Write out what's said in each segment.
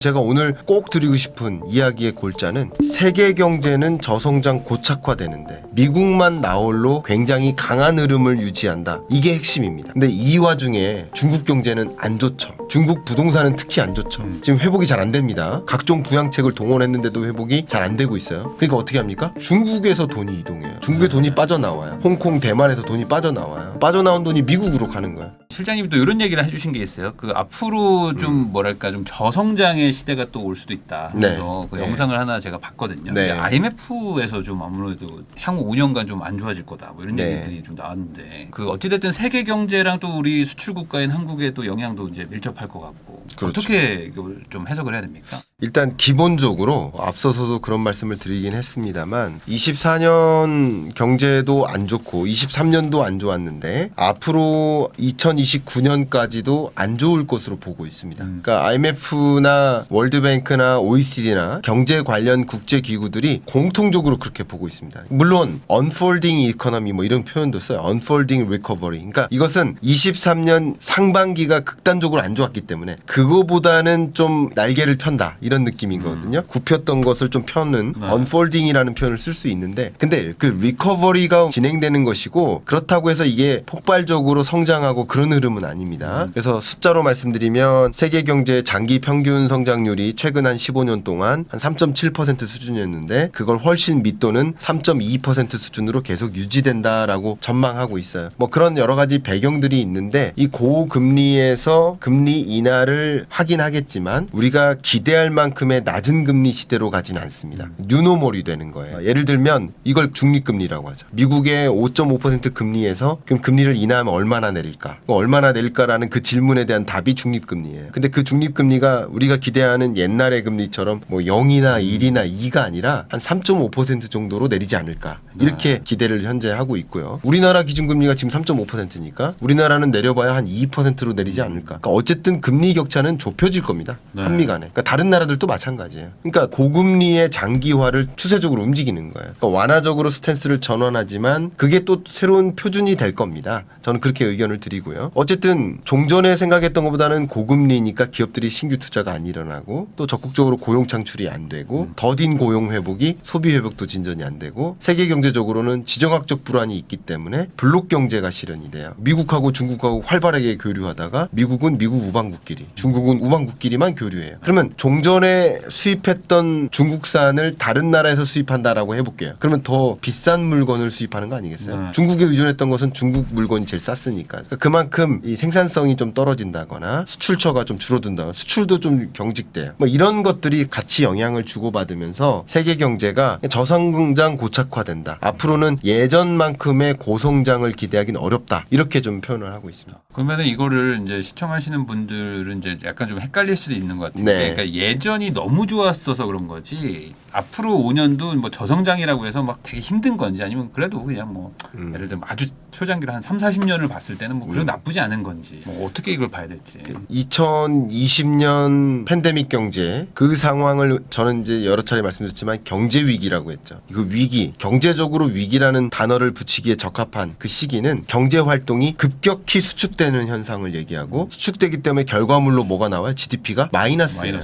제가 오늘 꼭 드리고 싶은 이야기의 골자는 세계 경제는 저성장 고착화되는데 미국만 나홀로 굉장히 강한 흐름을 유지한다. 이게 핵심입니다. 근데 이 와중에 중국 경제는 안 좋죠. 중국 부동산은 특히 안 좋죠. 지금 회복이 잘 안 됩니다. 각종 부양책을 동원했는데도 회복이 잘 안 되고 있어요. 그러니까 어떻게 합니까? 중국에서 돈이 이동해요. 중국의 돈이 빠져나와요. 홍콩, 대만에서 돈이 빠져나와요. 빠져나온 돈이 미국으로 가는 거예요. 실장님이 또 이런 얘기를 해주신 게 있어요. 그 앞으로 좀 뭐랄까 좀 저성장의 시대가 또 올 수도 있다. 그래서 그 영상을 하나 제가 봤거든요. 네. IMF에서 좀 아무래도 향후 5년간 좀 안 좋아질 거다. 뭐 이런 얘기들이 좀 나왔는데 그 어찌됐든 세계 경제랑 또 우리 수출 국가인 한국에 또 영향도 이제 밀접할 것 같고 그렇죠. 어떻게 이걸 좀 해석을 해야 됩니까? 일단 기본적으로 앞서서도 그런 말씀을 드리긴 했습니다만 24년 경제도 안 좋고 23년도 안 좋았는데 앞으로 2029년까지도 안 좋을 것으로 보고 있습니다. 그러니까 IMF나 월드뱅크나 OECD나 경제 관련 국제기구들이 공통적으로 그렇게 보고 있습니다. 물론 unfolding economy 뭐 이런 표현도 써요. unfolding recovery. 그러니까 이것은 23년 상반기가 극단적으로 안 좋았기 때문에 그거보다는 좀 날개를 편다. 이런 느낌이거든요. 굽혔던 것을 좀 펴는 unfolding이라는 표현을 쓸 수 있는데 근데 그 리커버리가 진행되는 것이고 그렇다고 해서 이게 폭발적으로 성장하고 그런 흐름은 아닙니다. 그래서 숫자로 말씀드리면 세계 경제의 장기 평균 성장률이 최근 한 15년 동안 한 3.7% 수준이었는데 그걸 훨씬 밑도는 3.2% 수준으로 계속 유지된다라고 전망하고 있어요. 뭐 그런 여러 가지 배경들이 있는데 이 고금리에서 금리 인하를 하긴 하겠지만 우리가 기대할 만큼의 낮은 금리 시대로 가진 않습니다. 뉴노멀이 되는 거예요. 예를 들면 이걸 중립금리라고 하죠. 미국의 5.5% 금리에서 그럼 금리를 인하하면 얼마나 내릴까? 얼마나 내릴까라는 그 질문에 대한 답이 중립금리예요. 근데 그 중립금리가 우리가 기대하는 옛날의 금리처럼 뭐 0이나 1이나 2가 아니라 한 3.5% 정도로 내리지 않을까? 이렇게 기대를 현재 하고 있고요. 우리나라 기준금리가 지금 3.5%니까 우리나라는 내려봐야 한 2%로 내리지 않을까? 그러니까 어쨌든 금리 격차는 좁혀질 겁니다. 한미 간에. 그러니까 다른 나라들도 마찬가지예요. 그러니까 고금리의 장기화를 추세적으로 움직이는 거예요. 그러니까 완화적으로 스탠스를 전환하지만 그게 또 새로운 표준이 될 겁니다. 저는 그렇게 의견을 드리고요. 어쨌든 종전에 생각했던 것보다는 고금리니까 기업들이 신규 투자가 안 일어나고 또 적극적으로 고용 창출이 안 되고 더딘 고용 회복이 소비 회복도 진전이 안 되고 세계 경제적으로는 지정학적 불안이 있기 때문에 블록 경제가 실현이 돼요. 미국하고 중국하고 활발하게 교류하다가 미국은 미국 우방국끼리 중국은 우방국끼리만 교류해요. 그러면 종전에 수입했던 중국산을 다른 나라에서 수입한다라고 해볼게요. 그러면 더 비싼 물건을 수입하는 거 아니겠어요? 중국에 의존했던 것은 중국 물건이 제일 쌌으니까. 그러니까 그만큼 이 생산성이 좀 떨어진다거나 수출처가 좀 줄어든다거나 수출도 좀 경직돼요. 뭐 이런 것들이 같이 영향을 주고받으면서 세계 경제가 저성장 고착화된다. 앞으로는 예전만큼의 고성장을 기대하기는 어렵다. 이렇게 좀 표현을 하고 있습니다. 그러면은 이거를 이제 시청하시는 분들은 이제 약간 좀 헷갈릴 수도 있는 것 같은데, 네. 그러니까 예전이 너무 좋았어서 그런 거지. 앞으로 5년도 뭐 저성장이라고 해서 막 되게 힘든 건지 아니면 그래도 그냥 뭐 예를 들면 아주 초장기로 한 3, 40년을 봤을 때는 뭐 그래도 나쁘지 않은 건지 뭐 어떻게 이걸 봐야 될지. 2020년 팬데믹 경제 그 상황을 저는 이제 여러 차례 말씀드렸지만 경제 위기라고 했죠. 이거 위기, 경제적으로 위기라는 단어를 붙이기에 적합한 그 시기는 경제 활동이 급격히 수축되는 현상을 얘기하고 수축되기 때문에 결과물로 뭐가 나와요? GDP가 마이너스예요.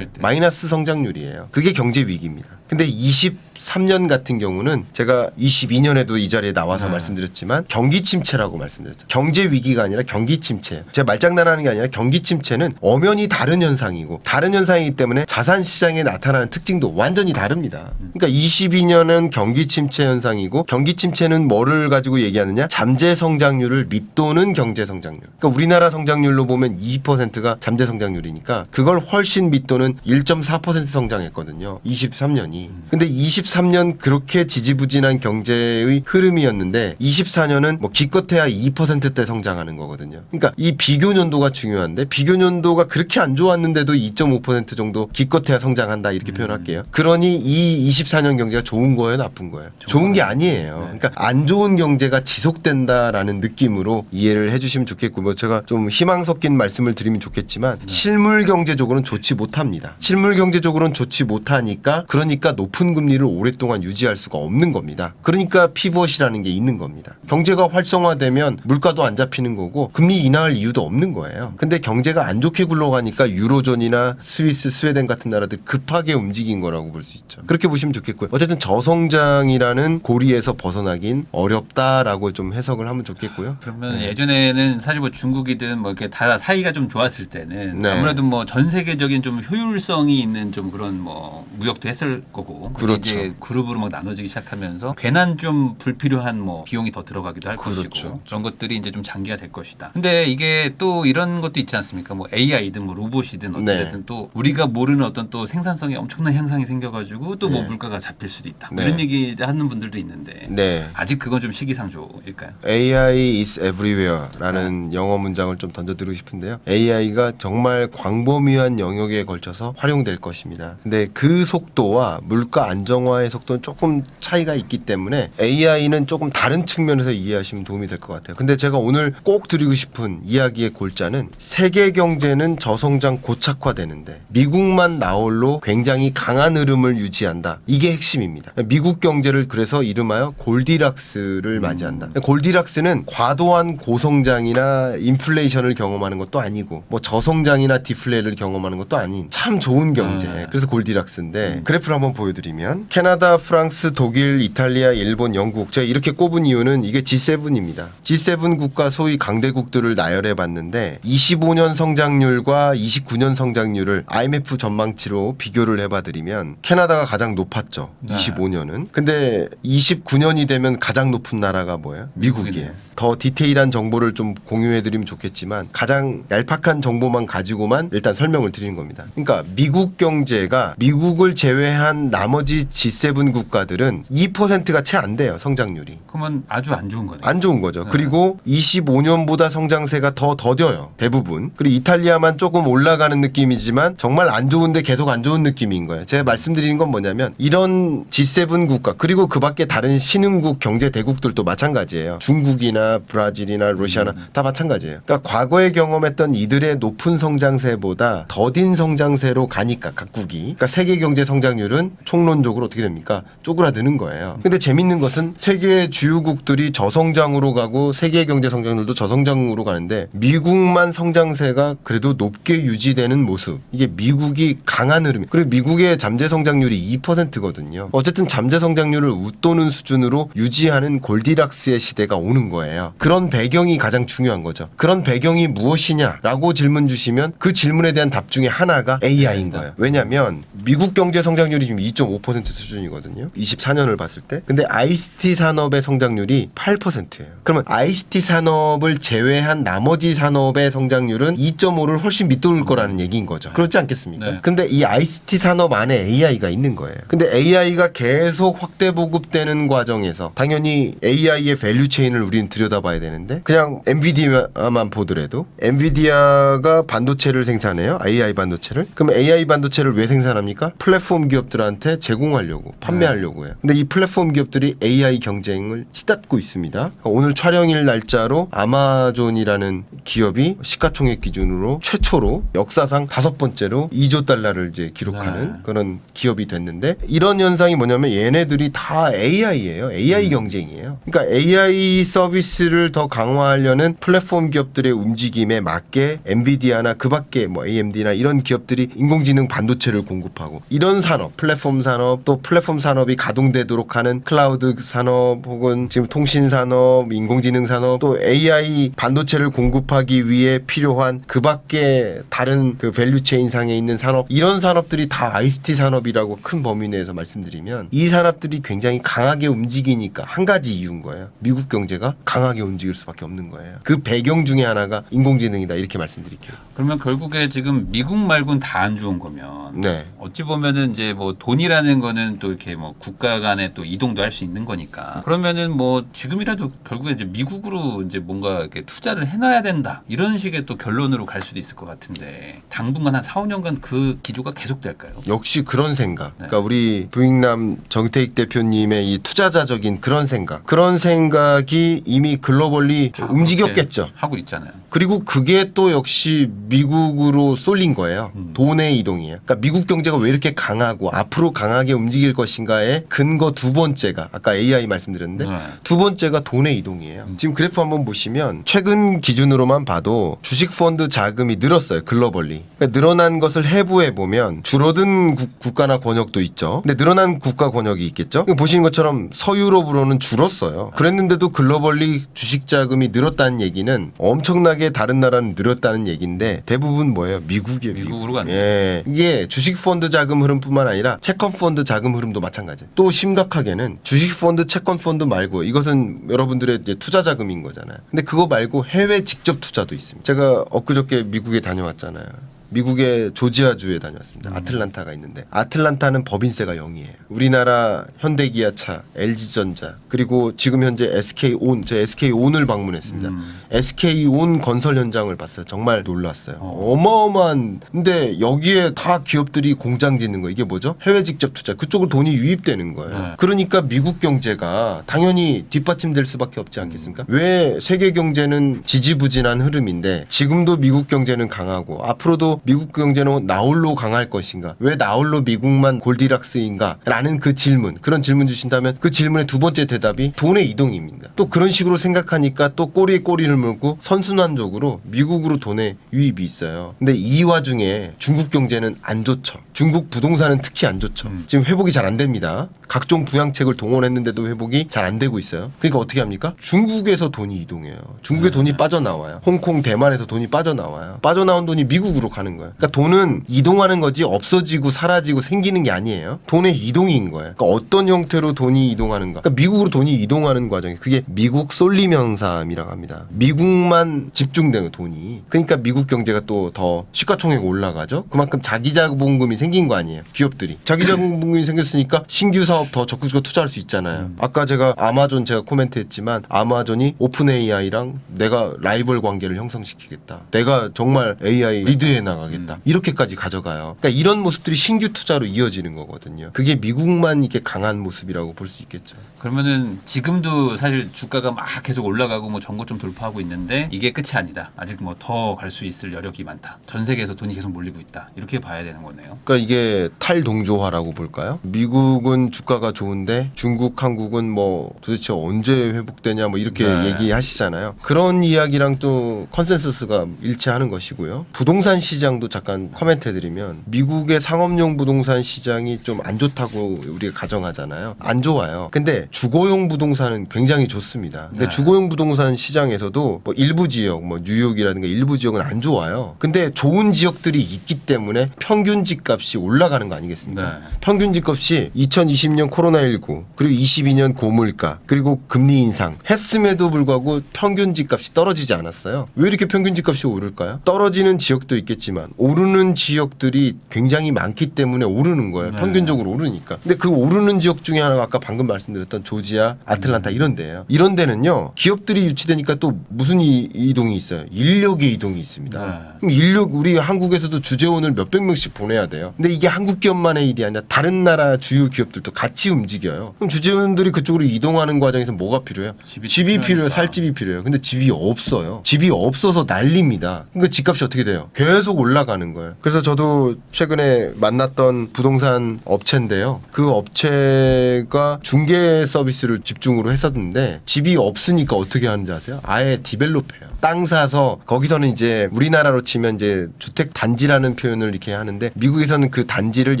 마이너스 성장률이에요. 그게 경제 위기입니다. 근데 23년 같은 경우는 제가 22년에도 이 자리에 나와서 말씀드렸지만 경기 침체라고 말씀드렸죠. 경제 위기가 아니라 경기 침체예요. 제가 말장난하는 게 아니라 경기 침체는 엄연히 다른 현상이고 다른 현상이기 때문에 자산 시장에 나타나는 특징도 완전히 다릅니다. 그러니까 22년은 경기 침체 현상이고 경기 침체는 뭐를 가지고 얘기하느냐? 잠재 성장률을 밑도는 경제 성장률. 그러니까 우리나라 성장률로 보면 2%가 잠재 성장률이니까 그걸 훨씬 밑도는 1.4% 성장했거든요. 23년이. 근데 23년 그렇게 지지부진한 경제의 흐름이었는데 24년은 뭐 기껏해야 2%대 성장하는 거거든요. 그러니까 이 비교 연도가 중요한데 비교 연도가 그렇게 안 좋았는데도 2.5% 정도 기껏해야 성장한다 이렇게 표현할게요. 그러니 이 24년 경제가 좋은 거예요, 나쁜 거예요? 좋은 게 아니에요. 그러니까 안 좋은 경제가 지속된다라는 느낌으로 이해를 해주시면 좋겠고 뭐 제가 좀 희망 섞인 말씀을 드리면 좋겠지만 실물 경제적으로는 좋지 못합니다. 실물 경제적으로는 좋지 못하니까 그러니까 그러니까 높은 금리를 오랫동안 유지할 수가 없는 겁니다. 그러니까 피벗이라는 게 있는 겁니다. 경제가 활성화되면 물가도 안 잡히는 거고 금리 인하할 이유도 없는 거예요. 근데 경제가 안 좋게 굴러가니까 유로존이나 스위스, 스웨덴 같은 나라들 급하게 움직인 거라고 볼 수 있죠. 그렇게 보시면 좋겠고요. 어쨌든 저성장이라는 고리에서 벗어나긴 어렵다라고 좀 해석을 하면 좋겠고요. 그러면 예전에는 사실 뭐 중국이든 뭐 이렇게 다 사이가 좀 좋았을 때는 네. 아무래도 뭐 전 세계적인 좀 효율성이 있는 좀 그런 뭐 무역도 했을 거고 그렇죠. 이제 그룹으로 막 나눠지기 시작하면서 괜한 좀 불필요한 뭐 비용이 더 들어가기도 할 그렇죠. 것이고 그런 것들이 이제 좀 장기화될 것이다. 근데 이게 또 이런 것도 있지 않습니까? 뭐 AI든 뭐 로봇이든 어찌됐든 또 우리가 모르는 어떤 또 생산성이 엄청난 향상이 생겨가지고 또 뭐 네. 물가가 잡힐 수도 있다. 뭐 네. 이런 얘기 하는 분들도 있는데 네. 아직 그건 좀 시기상조일까요? AI is everywhere라는 영어 문장을 좀 던져드리고 싶은데요. AI가 정말 광범위한 영역에 걸쳐서 활용될 것입니다. 근데 그 속도와 물가 안정화의 속도는 조금 차이가 있기 때문에 AI는 조금 다른 측면에서 이해하시면 도움이 될 것 같아요. 근데 제가 오늘 꼭 드리고 싶은 이야기의 골자는 세계 경제는 저성장 고착화되는데 미국만 나홀로 굉장히 강한 흐름을 유지한다. 이게 핵심입니다. 미국 경제를 그래서 이름하여 골디락스를 맞이한다. 골디락스는 과도한 고성장이나 인플레이션을 경험하는 것도 아니고 뭐 저성장이나 디플레를 경험하는 것도 아닌 참 좋은 경제. 그래서 골디락스인데 그래프를 한번 보여드리면 캐나다, 프랑스, 독일, 이탈리아, 일본, 영국 제가 이렇게 꼽은 이유는 이게 G7입니다. G7 국가 소위 강대국들을 나열해 봤는데 25년 성장률과 29년 성장률을 IMF 전망치로 비교를 해봐드리면 캐나다가 가장 높았죠. 네. 25년은. 근데 29년이 되면 가장 높은 나라가 뭐예요? 미국이에요. 미국이네요. 더 디테일한 정보를 좀 공유해드리면 좋겠지만 가장 얄팍한 정보만 가지고만 일단 설명을 드리는 겁니다. 그러니까 미국 경제가 미국을 제외한 나머지 G7 국가들은 2%가 채 안 돼요. 성장률이. 그러면 아주 안 좋은 거네요. 안 좋은 거죠. 네. 그리고 25년보다 성장세가 더 더뎌요. 대부분. 그리고 이탈리아만 조금 올라가는 느낌이지만 정말 안 좋은데 계속 안 좋은 느낌인 거예요. 제가 말씀드리는 건 뭐냐면 이런 G7 국가 그리고 그 밖에 다른 신흥국 경제 대국들도 마찬가지예요. 중국이나 브라질이나 러시아나 다 마찬가지예요. 그러니까 과거에 경험했던 이들의 높은 성장세보다 더딘 성장세로 가니까 각국이. 그러니까 세계 경제 성장률은 총론적으로 어떻게 됩니까? 쪼그라드는 거예요. 근데 재밌는 것은 세계 주요국들이 저성장으로 가고 세계 경제 성장률도 저성장으로 가는데 미국만 성장세가 그래도 높게 유지되는 모습. 이게 미국이 강한 흐름. 그리고 미국의 잠재 성장률이 2%거든요. 어쨌든 잠재 성장률을 웃도는 수준으로 유지하는 골디락스의 시대가 오는 거예요. 그런 배경이 가장 중요한 거죠. 그런 배경이 무엇이냐라고 질문 주시면 그 질문에 대한 답 중에 하나가 AI인 거예요. 왜냐하면 미국 경제 성장률이 지금 2.5% 수준이거든요. 24년을 봤을 때. 근데 ICT 산업의 성장률이 8%예요. 그러면 ICT 산업을 제외한 나머지 산업의 성장률은 2.5를 훨씬 밑도는 거라는 얘기인 거죠. 그렇지 않겠습니까? 네. 근데 이 ICT 산업 안에 AI가 있는 거예요. 근데 AI가 계속 확대 보급되는 과정에서 당연히 AI의 밸류 체인을 우리는 들여다봐야 되는데 그냥 엔비디아만 보더라도 엔비디아가 반도체를 생산해요. AI 반도체를. 그럼 AI 반도체를 왜 생산합니까? 플랫폼 기업들한테 제공하려고 판매하려고 해요. 근데 이 플랫폼 기업들이 AI 경쟁을 치닫고 있습니다. 그러니까 오늘 촬영일 날짜로 아마존이라는 기업이 시가총액 기준으로 최초로 역사상 5번째로 2조 달러를 이제 기록하는 네. 그런 기업이 됐는데 이런 현상이 뭐냐면 얘네들이 다 AI예요. AI 경쟁이에요. 그러니까 AI 서비스를 더 강화하려는 플랫폼 기업들의 움직임에 맞게 엔비디아나 그 밖에 뭐 AMD나 이런 기업들이 인공지능 반도체를 공급하고 이런 산업, 플랫폼 산업 또 플랫폼 산업이 가동되도록 하는 클라우드 산업 혹은 지금 통신 산업, 인공지능 산업 또 AI 반도체를 공급하기 위해 필요한 그 밖에 다른 그 밸류체인 상에 있는 산업 이런 산업들이 다 ICT 산업이라고 큰 범위 내에서 말씀드리면 이 산업들이 굉장히 강하게 움직이니까 한 가지 이유인 거예요. 미국 경제가 강하게 움직일 수밖에 없는 거예요. 그 배경 중에 하나가 인공지능이다 이렇게 말씀드릴게요. 그러면 결국에 지금 미국 말고는 다 안 좋은 거면 네. 어찌 보면은 이제 뭐 돈이라는 거는 또 이렇게 뭐 국가 간에 또 이동도 할 수 있는 거니까 그러면은 뭐 지금이라도 결국에 이제 미국으로 이제 뭔가 이렇게 투자를 해놔야 된다 이런 식의 또 결론으로 갈 수도 있을 것 같은데 당분간 한 4, 5년간 그 기조가 계속될까요? 역시 그런 생각. 그러니까 우리 부익남 정태익 대표님의 이 투자자적인 그런 생각이 이미 글로벌리 다 움직였겠죠. 그렇게 하고 있잖아요. 그리고 그게 또 역시 미국으로 쏠린 거예요. 돈의 이동이에요. 그러니까 미국 경제가 왜 이렇게 강하고 앞으로 강하게 움직일 것인가의 근거 두 번째가 아까 AI 말씀드렸는데 네. 두 번째가 돈의 이동이에요. 지금 그래프 한번 보시면 최근 기준으로만 봐도 주식 펀드 자금이 늘었어요. 글로벌리. 그러니까 늘어난 것을 해부해 보면 줄어든 국가나 권역도 있죠. 근데 늘어난 국가 권역이 있겠죠. 보시는 것처럼 서유럽으로는 줄었어요. 그랬는데도 글로벌리 주식 자금이 늘었다는 얘기는 엄청나게 다른 나라는 늘었다는 얘기인데 대부분 뭐예요? 미국이에요. 미국으로 갔네. 예. 이게 주식 펀드 자금 흐름뿐만 아니라 채권 펀드 자금 흐름도 마찬가지예요. 또 심각하게는 주식 펀드, 채권 펀드 말고 이것은 여러분들의 이제 투자 자금인 거잖아요. 근데 그거 말고 해외 직접 투자도 있습니다. 제가 엊그저께 미국에 다녀왔잖아요. 미국의 조지아주에 다녔습니다. 아틀란타가 있는데 아틀란타는 법인세가 0이에요. 우리나라 현대기아차, LG전자 그리고 지금 현재 SK온, 제가 SK온을 방문했습니다. SK온 건설 현장을 봤어요. 정말 놀랐어요. 어마어마한 근데 여기에 다 기업들이 공장 짓는 거 이게 뭐죠? 해외 직접 투자 그쪽으로 돈이 유입되는 거예요. 네. 그러니까 미국 경제가 당연히 뒷받침될 수밖에 없지 않겠습니까? 왜 세계 경제는 지지부진한 흐름인데 지금도 미국 경제는 강하고 앞으로도 미국 경제는 나홀로 강할 것인가? 왜 나홀로 미국만 골디락스인가? 라는 그 질문, 그런 질문 주신다면 그 질문의 두 번째 대답이 돈의 이동입니다. 또 그런 식으로 생각하니까 또 꼬리에 꼬리를 물고 선순환적으로 미국으로 돈의 유입이 있어요. 근데 이 와중에 중국 경제는 안 좋죠. 중국 부동산은 특히 안 좋죠. 지금 회복이 잘 안 됩니다. 각종 부양책을 동원했는데도 회복이 잘 안 되고 있어요. 그러니까 어떻게 합니까? 중국에서 돈이 이동해요. 중국의 돈이 빠져나와요. 홍콩, 대만에서 돈이 빠져나와요. 빠져나온 돈이 미국으로 가는 거예요. 그러니까 돈은 이동하는 거지 없어지고 사라지고 생기는 게 아니에요. 돈의 이동인 거예요. 그러니까 어떤 형태로 돈이 이동하는가? 그러니까 미국으로 돈이 이동하는 과정이 그게 미국 쏠림 현상이라고 합니다. 미국만 집중되는 돈이. 그러니까 미국 경제가 또 더 시가총액 올라가죠. 그만큼 자기자본금이 생긴 거 아니에요. 기업들이. 자기자본금이 생겼으니까 신규 사업 더 적극적으로 투자할 수 있잖아요. 아까 제가 아마존 제가 코멘트했지만 아마존이 오픈 AI랑 내가 라이벌 관계를 형성시키겠다. 내가 정말 AI 리드해 나가겠다. 이렇게까지 가져가요. 그러니까 이런 모습들이 신규 투자로 이어지는 거거든요. 그게 미국만 이렇게 강한 모습이라고 볼 수 있겠죠. 그러면은 지금도 사실 주가가 막 계속 올라가고 뭐 전고점 돌파하고 있는데 이게 끝이 아니다. 아직 뭐 더 갈 수 있을 여력이 많다. 전 세계에서 돈이 계속 몰리고 있다. 이렇게 봐야 되는 거네요. 그러니까 이게 탈동조화라고 볼까요? 미국은 주가가 좋은데 중국, 한국은 뭐 도대체 언제 회복되냐 뭐 이렇게 네. 얘기하시잖아요. 그런 이야기랑 또 컨센서스가 일치하는 것이고요. 부동산 시장도 잠깐 코멘트 해드리면 미국의 상업용 부동산 시장이 좀 안 좋다고 우리가 가정하잖아요. 안 좋아요. 근데 주거용 부동산은 굉장히 좋습니다. 근데 네. 주거용 부동산 시장에서도 뭐 일부 지역, 뭐 뉴욕이라든가 일부 지역은 안 좋아요. 근데 좋은 지역들이 있기 때문에 평균 집값이 올라가는 거 아니겠습니까? 네. 평균 집값이 2020년 코로나19 그리고 22년 고물가 그리고 금리 인상 했음에도 불구하고 평균 집값이 떨어지지 않았어요. 왜 이렇게 평균 집값이 오를까요? 떨어지는 지역도 있겠지만 오르는 지역들이 굉장히 많기 때문에 오르는 거예요. 네. 평균적으로 오르니까. 근데 그 오르는 지역 중에 하나가 아까 방금 말씀드렸던 조지아, 아틀란타 이런 데예요. 이런 데는요. 기업들이 유치되니까 또 무슨 이동이 있어요? 인력의 이동이 있습니다. 네. 그럼 인력 우리 한국에서도 주재원을 몇백 명씩 보내야 돼요. 근데 이게 한국 기업만의 일이 아니라 다른 나라 주요 기업들도 같이 움직여요. 그럼 주재원들이 그쪽으로 이동하는 과정에서 뭐가 필요해요? 집이 필요해요. 살 집이 필요해요. 근데 집이 없어요. 집이 없어서 난립니다. 그러니까 집값이 어떻게 돼요? 계속 올라가는 거예요. 그래서 저도 최근에 만났던 부동산 업체인데요. 그 업체가 중개 서비스를 집중으로 했었는데 집이 없으니까 어떻게 하는지 아세요? 아예 디벨롭해요. 땅 사서 거기서는 이제 우리나라로 치면 이제 주택 단지라는 표현을 이렇게 하는데 미국에서는 그 단지를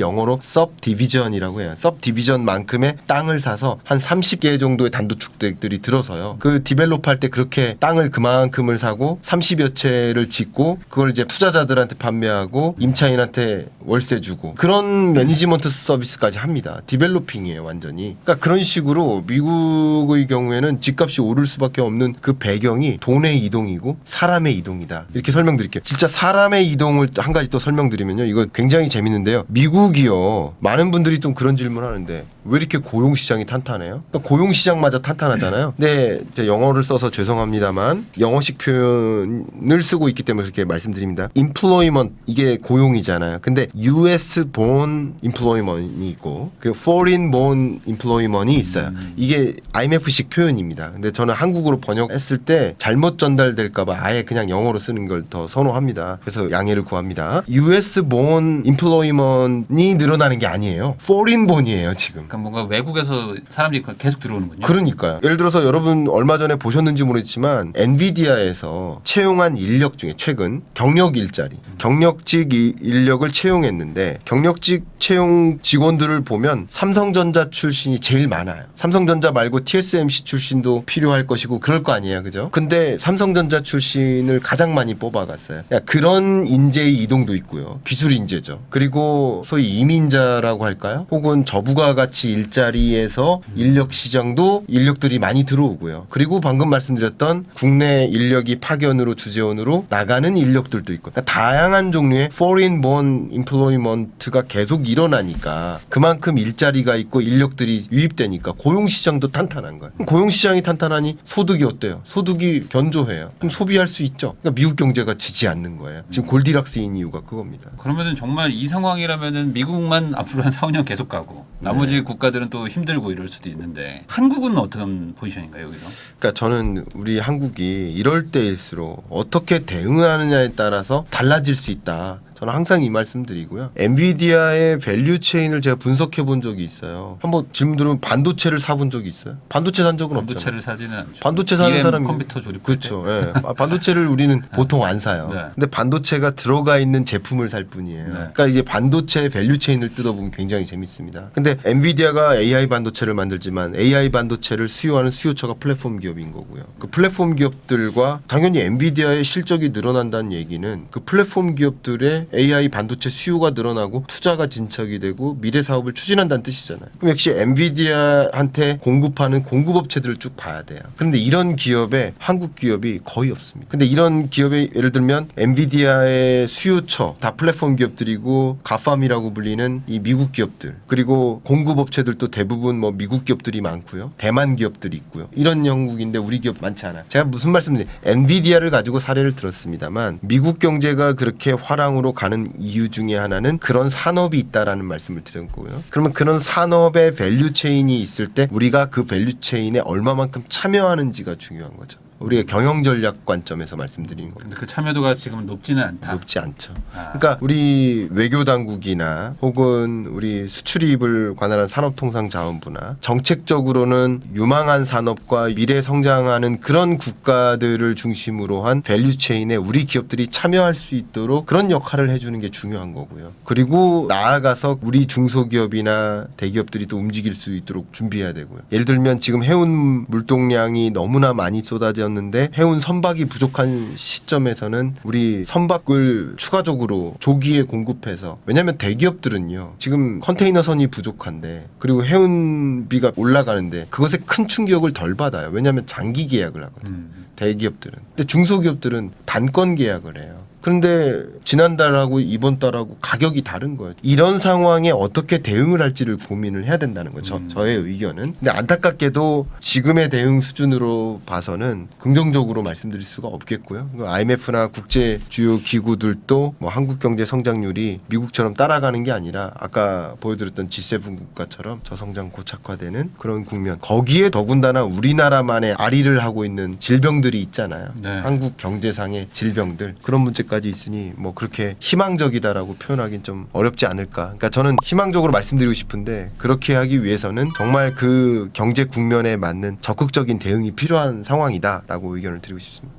영어로 subdivision이라고 해요. subdivision만큼의 땅을 사서 한 30개 정도의 단독주택들이 들어서요. 그 디벨롭할 때 그렇게 땅을 그만큼을 사고 30여 채를 짓고 그걸 이제 투자자들한테 판매하고 임차인한테 월세 주고 그런 매니지먼트 서비스까지 합니다. 디벨로핑이에요, 완전히. 그러니까 그런 식으로 미국의 경우에는 집값이 오를 수밖에 없는 그 배경이 돈의 이동이고 사람의 이동이다. 이렇게 설명드릴게요. 진짜 사람의 이동을 한 가지 또 설명드리면요. 이거 굉장히 재밌는데요. 미국이요. 많은 분들이 좀 그런 질문을 하는데 왜 이렇게 고용 시장이 탄탄해요? 그러니까 고용 시장마저 탄탄하잖아요. 근데 이제 영어를 써서 죄송합니다만 영어식 표현을 쓰고 있기 때문에 그렇게 말씀드립니다. employment 이게 고용이잖아요. 근데 US born employment이 있고 그리고 foreign born employment이 있어요. 이게 IMF식 표현입니다. 근데 저는 한국어로 번역했을 때 잘못 전달될까봐 아예 그냥 영어로 쓰는 걸 더 선호합니다. 그래서 양해를 구합니다. US born employment이 늘어나는 게 아니에요. foreign born이에요 지금. 그러니까 뭔가 외국에서 사람들이 계속 들어오는군요. 그러니까요. 예를 들어서 여러분 얼마 전에 보셨는지 모르겠지만 엔비디아에서 채용한 인력 중에 최근 경력 일자리, 경력직 인력을 채용했는데 경력직 채용 직원들을 보면 삼성전자 출신이 제일 많아요. 삼성전자 말고 TSMC 출신도 필요할 것이고 그럴 거 아니에요. 그죠? 근데 삼성전자 출신을 가장 많이 뽑아갔어요. 그런 인재의 이동도 있고요. 기술 인재죠. 그리고 소위 이민자라고 할까요? 혹은 저부가 가치 일자리에서 인력 시장도 인력들이 많이 들어오고요. 그리고 방금 말씀드렸던 국내 인력이 파견으로 주재원으로 나가는 인력들도 있고 그러니까 다양한 종류의 foreign born employment가 계속 일어나니까 그만큼 일자리가 있고 인력들이 유입되니까 고용시장도 탄탄한 거예요. 고용시장이 탄탄하니 소득이 어때요? 소득이 견조해요. 그럼 소비할 수 있죠. 그러니까 미국 경제가 지지 않는 거예요. 지금 골디락스인 이유가 그겁니다. 그러면은 정말 이 상황이라면은 미국만 앞으로 한 4, 5년 계속 가고 나머지 국가들은 또 힘들고 이럴 수도 있는데 한국은 어떤 포지션인가요 여기서? 그러니까 저는 우리 한국이 이럴 때일수록 어떻게 대응하느냐에 따라서 달라질 수 있다. 저는 항상 이 말씀드리고요. 엔비디아의 밸류 체인을 제가 분석해 본 적이 있어요. 한번 질문 들으면 반도체를 사본 적이 있어요? 반도체 산 적은 반도체를 없잖아요. 사지는 않죠. 반도체 사는 사람이 컴퓨터 조립 그렇죠. 예. 반도체를 우리는 보통 안 사요. 네. 근데 반도체가 들어가 있는 제품을 살 뿐이에요. 네. 그러니까 이제 반도체 밸류 체인을 뜯어보면 굉장히 재밌습니다. 근데 엔비디아가 AI 반도체를 만들지만 AI 반도체를 수요하는 수요처가 플랫폼 기업인 거고요. 그 플랫폼 기업들과 당연히 엔비디아의 실적이 늘어난다는 얘기는 그 플랫폼 기업들의 AI 반도체 수요가 늘어나고 투자가 진척이 되고 미래 사업을 추진한다는 뜻이잖아요. 그럼 역시 엔비디아한테 공급하는 공급업체들을 쭉 봐야 돼요. 그런데 이런 기업에 한국 기업이 거의 없습니다. 근데 이런 기업에 예를 들면 엔비디아의 수요처 다 플랫폼 기업들이고 가팜이라고 불리는 이 미국 기업들 그리고 공급업체들도 대부분 뭐 미국 기업들이 많고요. 대만 기업들이 있고요. 이런 영국인데 우리 기업 많지 않아요. 제가 무슨 말씀드려요? 엔비디아를 가지고 사례를 들었습니다만 미국 경제가 그렇게 화랑으로 가는 이유 중에 하나는 그런 산업이 있다라는 말씀을 드린 거고요. 그러면 그런 산업의 밸류 체인이 있을 때 우리가 그 밸류 체인에 얼마만큼 참여하는지가 중요한 거죠. 우리가 경영 전략 관점에서 말씀드리는 겁니다. 근데 그 참여도가 지금 높지는 않다. 높지 않죠. 아. 그러니까 우리 외교 당국이나 혹은 우리 수출입을 관할한 산업통상자원부나 정책적으로는 유망한 산업과 미래 성장하는 그런 국가들을 중심으로 한 밸류체인에 우리 기업들이 참여할 수 있도록 그런 역할을 해주는 게 중요한 거고요. 그리고 나아가서 우리 중소기업이나 대기업들이 또 움직일 수 있도록 준비해야 되고요. 예를 들면 지금 해운 물동량이 너무나 많이 쏟아져 였는데 해운 선박이 부족한 시점에서는 우리 선박을 추가적으로 조기에 공급해서 왜냐하면 대기업들은요 지금 컨테이너선이 부족한데 그리고 해운비가 올라가는데 그것에 큰 충격을 덜 받아요. 왜냐하면 장기 계약을 하거든요. 대기업들은. 근데 중소기업들은 단건 계약을 해요. 그런데 지난달하고 이번 달하고 가격이 다른 거예요. 이런 상황에 어떻게 대응을 할지를 고민을 해야 된다는 거죠. 저의 의견은. 근데 안타깝게도 지금의 대응 수준으로 봐서는 긍정적으로 말씀드릴 수가 없겠고요. IMF나 국제 주요 기구들도 뭐 한국 경제 성장률이 미국처럼 따라가는 게 아니라 아까 보여드렸던 G7 국가처럼 저성장 고착화되는 그런 국면. 거기에 더군다나 우리나라만의 아리를 하고 있는 질병들이 있잖아요. 네. 한국 경제상의 질병들. 그런 문제까지 있으니 뭐 그렇게 희망적이다라고 표현하기는 좀 어렵지 않을까. 그러니까 저는 희망적으로 말씀드리고 싶은데 그렇게 하기 위해서는 정말 그 경제 국면에 맞는 적극적인 대응이 필요한 상황이다라고 의견을 드리고 싶습니다.